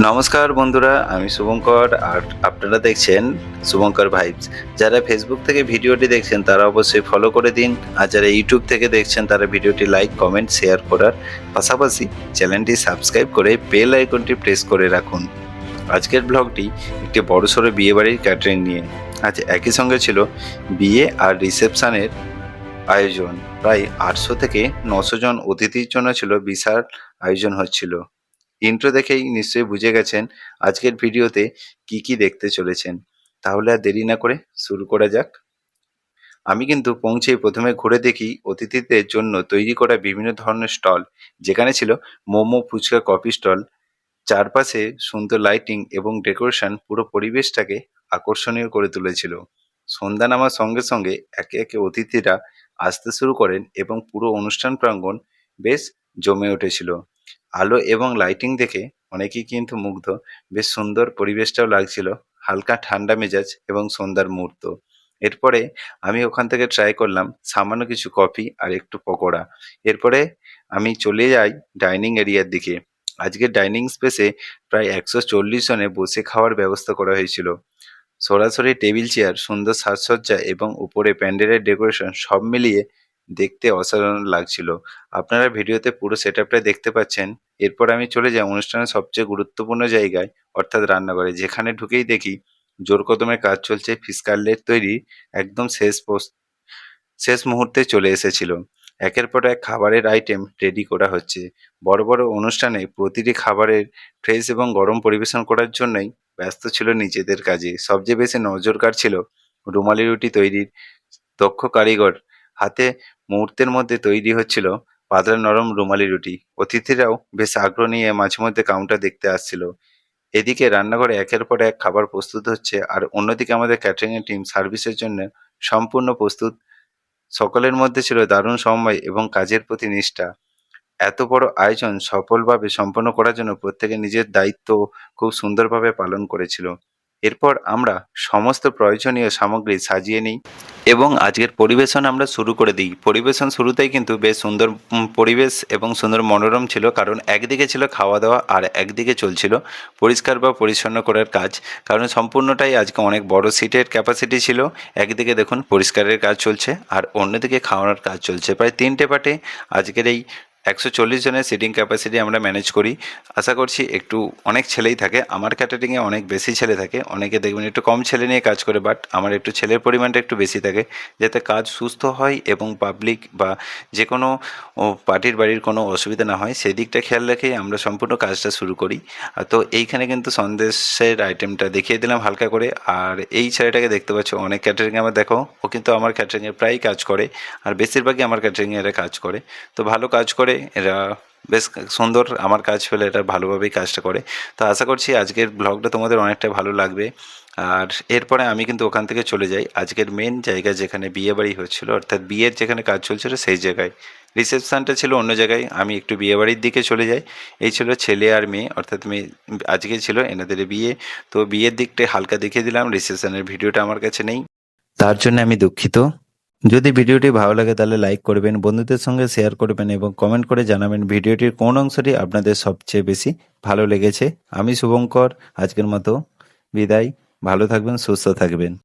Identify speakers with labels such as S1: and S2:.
S1: নমস্কার বন্ধুরা, আমি শুভঙ্কর আর আপনারা দেখছেন শুভঙ্কর ভাইবস। যারা ফেসবুক থেকে ভিডিওটি দেখছেন তারা অবশ্যই ফলো করে দিন, আর যারা ইউটিউব থেকে দেখছেন তারা ভিডিওটি লাইক, কমেন্ট, শেয়ার করার পাশাপাশি চ্যানেলটি সাবস্ক্রাইব করে বেল আইকনটি প্রেস করে রাখুন। আজকের ব্লগটি একটি বড়সড় বিয়েবাড়ির ক্যাটারিং নিয়ে। আজ একই সঙ্গে ছিল বিয়ে আর রিসেপশনের আয়োজন। প্রায় 800 থেকে 900 জন অতিথির জন্য ছিল বিশাল আয়োজন হচ্ছিল। ইন্ট্রো দেখেই নিশ্চয়ই বুঝে গেছেন আজকের ভিডিওতে কি কি দেখতে চলেছেন। তাহলে আর দেরি না করে শুরু করা যাক। আমি কিন্তু পৌঁছেই প্রথমে ঘুরে দেখি অতিথিদের জন্য তৈরি করা বিভিন্ন ধরনের স্টল, যেখানে ছিল মোমো, ফুচকা, কফি স্টল। চারপাশে সুন্দর লাইটিং এবং ডেকোরেশন পুরো পরিবেশটাকে আকর্ষণীয় করে তুলেছিল। সন্ধ্যা নামার সঙ্গে সঙ্গে একে একে অতিথিরা আসতে শুরু করেন এবং পুরো অনুষ্ঠান প্রাঙ্গণ বেশ জমে উঠেছিল। আলো এবং লাইটিং দেখে অনেকেই কিন্তু মুগ্ধ। বেশ সুন্দর পরিবেশটাও লাগছিল, হালকা ঠান্ডা মেজাজ এবং সন্ধ্যার মুহূর্ত। এরপরে আমি ওখান থেকে ট্রাই করলাম সামান্য কিছু কফি আর একটু পকোড়া। এরপরে আমি চলে যাই ডাইনিং এরিয়ার দিকে। আজকের ডাইনিং স্পেসে প্রায় 140 জনে বসে খাওয়ার ব্যবস্থা করা হয়েছিল। সরাসরি টেবিল চেয়ার, সুন্দর সাজসজ্জা এবং উপরে প্যান্ডেলের ডেকোরেশন সব মিলিয়ে দেখতে অসাধারণ লাগছিল। আপনারা ভিডিওতে পুরো সেটআপটা দেখতে পাচ্ছেন। এরপর আমি চলে যাই অনুষ্ঠানের সবচেয়ে গুরুত্বপূর্ণ জায়গায়, অর্থাৎ রান্নাঘরে, যেখানে ঢুকেই দেখি জোর কদমে কাজ চলছে। ফিশ কাটলেট তৈরি একদম শেষ মুহূর্তে চলে এসেছিল। একের পর এক খাবারের আইটেম রেডি করা হচ্ছে। বড় বড় অনুষ্ঠানে প্রতিটি খাবারের ফ্রেশ এবং গরম পরিবেশন করার জন্যই ব্যস্ত ছিল নিজেদের কাজে। সবচেয়ে বেশি নজর কাড়ছিল রুমালি রুটি তৈরির দক্ষ কারিগর হাতে মুহূর্তের মধ্যে তৈরি হচ্ছিল পাতলা নরম রুমালি রুটি। অতিথিরাও বেশ আগ্রহ নিয়ে মাঝে মধ্যে কাউন্টার দেখতে আসছিল। এদিকে রান্নাঘরে একের পর এক খাবার প্রস্তুত হচ্ছে, আর অন্যদিকে আমাদের ক্যাটারিং এর টিম সার্ভিসের জন্য সম্পূর্ণ প্রস্তুত। সকলের মধ্যে ছিল দারুণ সময় এবং কাজের প্রতি নিষ্ঠা। এত বড় আয়োজন সফলভাবে সম্পন্ন করার জন্য প্রত্যেকে নিজের দায়িত্ব খুব সুন্দরভাবে পালন করেছিল। এরপর আমরা সমস্ত প্রয়োজনীয় সামগ্রী সাজিয়ে নিই এবং আজকের পরিবেশন আমরা শুরু করে দিই। পরিবেশন শুরুতেই কিন্তু বেশ সুন্দর পরিবেশ এবং সুন্দর মনোরম ছিল, কারণ একদিকে ছিল খাওয়া দাওয়া আর একদিকে চলছিল পরিষ্কার বা পরিচ্ছন্ন করার কাজ। কারণ সম্পূর্ণটাই আজকে অনেক বড় সিটের ক্যাপাসিটি ছিল। একদিকে দেখুন পরিষ্কারের কাজ চলছে আর অন্যদিকে খাওয়ানোর কাজ চলছে। প্রায় 3টে পার্টে আজকের এই 140 জনের সিটিং ক্যাপাসিটি আমরা ম্যানেজ করি। আশা করছি একটু অনেক ছেলেই থাকে। আমার ক্যাটারিংয়ে অনেক বেশি ছেলে থাকে, অনেকে দেখবেন একটু কম ছেলে নিয়ে কাজ করে, বাট আমার একটু ছেলের পরিমাণটা একটু বেশি থাকে, যাতে কাজ সুস্থ হয় এবং পাবলিক বা যে কোনো পার্টির বাড়ির কোনো অসুবিধা না হয় সেই দিকটা খেয়াল রেখেই আমরা সম্পূর্ণ কাজটা শুরু করি। তো এইখানে কিন্তু সন্দেশের আইটেমটা দেখিয়ে দিলাম হালকা করে। আর এই ছেলেটাকে দেখতে পাচ্ছ অনেক ক্যাটারিংয়ে আমার দেখো, ও কিন্তু আমার ক্যাটারিংয়ে প্রায়ই কাজ করে আর বেশিরভাগই আমার ক্যাটারিংয়ে এরা কাজ করে। তো ভালো কাজ করে এরা, বেশ সুন্দর আমার কাজ পেলে এরা ভালোভাবেই কাজটা করে। তো আশা করছি আজকের ব্লগটা তোমাদের অনেকটা ভালো লাগবে। আর এরপরে আমি কিন্তু ওখান থেকে চলে যাই আজকের মেন জায়গা, যেখানে বিয়ে বাড়ি হচ্ছিলো, অর্থাৎ বিয়ের যেখানে কাজ চলছিল সেই জায়গায়। রিসেপশানটা ছিল অন্য জায়গায়, আমি একটু বিয়ে বাড়ির দিকে চলে যাই। এই ছিল ছেলে আর মেয়ে, অর্থাৎ মেয়ে আজকে ছিল এনাদের বিয়ে। তো বিয়ের দিকটা হালকা দেখিয়ে দিলাম, রিসেপশনের ভিডিওটা আমার কাছে নেই, তার জন্য আমি দুঃখিত। যদি ভিডিওটি ভালো লাগে তাহলে লাইক করবেন, বন্ধুদের সঙ্গে শেয়ার করবেন এবং কমেন্ট করে জানাবেন ভিডিওটির কোন অংশটি আপনাদের সবচেয়ে বেশি ভালো লেগেছে। আমি শুভঙ্কর, আজকের মতো বিদায়। ভালো থাকবেন, সুস্থ থাকবেন।